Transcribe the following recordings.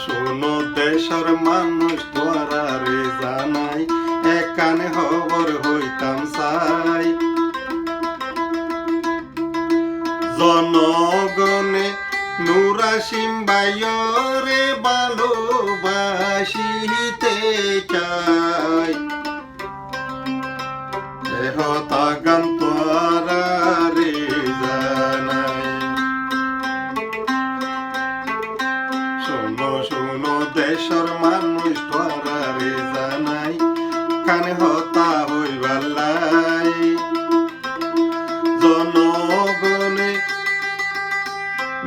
শোনো দেশের মানুষ তোরা রে জানাই একানে খবর হইতাম চাই জনগণে নুরাসিম বাইরে ভালোবাসিতে চাই এহতা গান তোরা রে জানাই শোনো শোনো দেশের মানুষ তোরা রে জানাই কানে হতা হইবার লাই জনগণে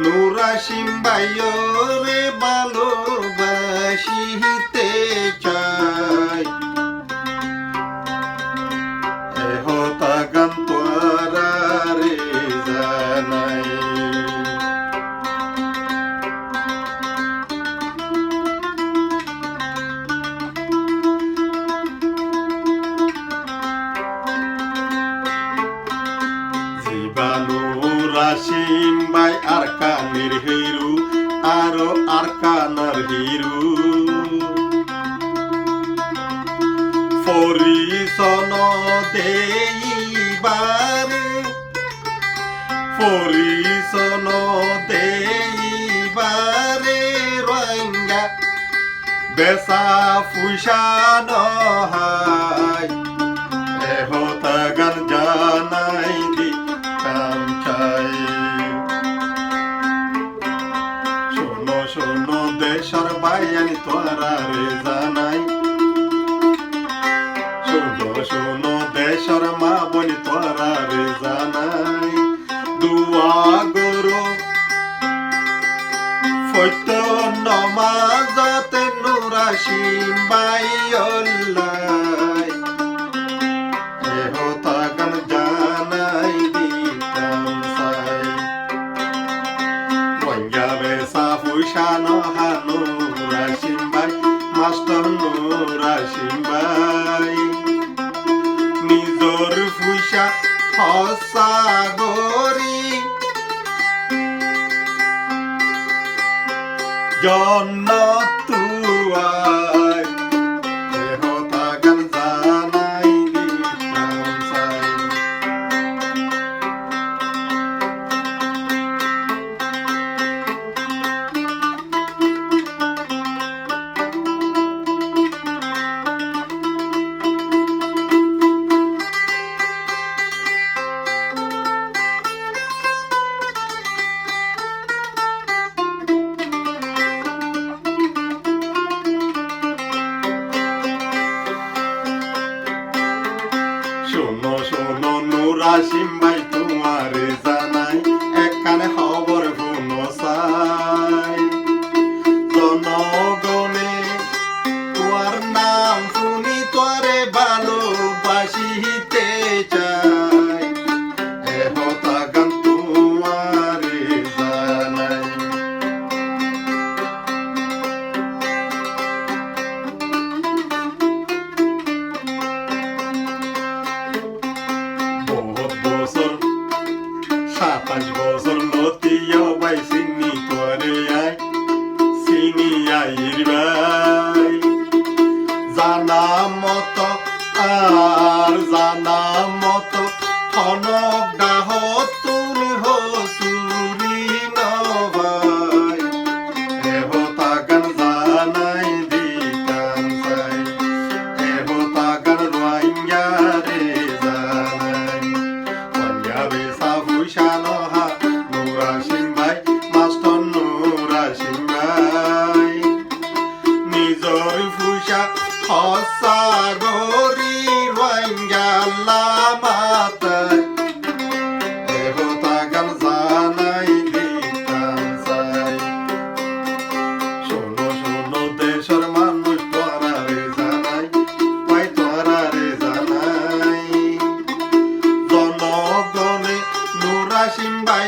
নুরাসিম বাইরে ভালোবাসিতে চাই এহতা গান তোরা রে জানাই নুরাসিম বাই আর কানের হিরু আরো আর কানার হিরু ফরিসন দেইবারে রঙ্গা বেসা ফুসা নহাই এহতা গান জানাই দি শোনো শোনো দেশের বাইয়ানি তোরা রে জানাই শোনো শোনো দেশের মা বলি তোরা রে জানাই দুয়া গরু ফৈত নমাজতে নুরাসিম বাইল্লাই এহতা গান জানাই দিতাম সাই বঙ্গাবে সাফুসা নহা নুরাসিম বাই মাস্টার নুরাসিম বাই নিজর ফুসা হসা গরি জন্ন তুয়াই এহতা গান জানাই দিতাম সাই শোনো শোনো নুরাসিম বাই তোমারে জানাই একানে খবর শুনো চাই জনগণে তোমার নাম শুনি তোরে ভালোবাসিতে চাই এহতা গান তোমারে জানাই পাঁচ বছর নতিয়া বাই চিনি তোরে আই চিনি আইর বাই জানা মত আর জানা মত হনক গাহত তুমি হসুরি নভাই এহতা গান জানাই দিতাম চাই এহতা গান রোহিঙ্গা রে জানাই পঞ্জাবে সাফুসা নহা নুরাসিম বাই মাস্টার নুরাসিম বাই নিজর ফুসা হসা গরি রোহিঙ্গা লামাতাই এহতা গান জানাই দিতাম চাই শোনো শোনো দেশের মানুষ তোরা রে জানাই পাই তোরা রে জানাই জনগণে নুরাসিম বাই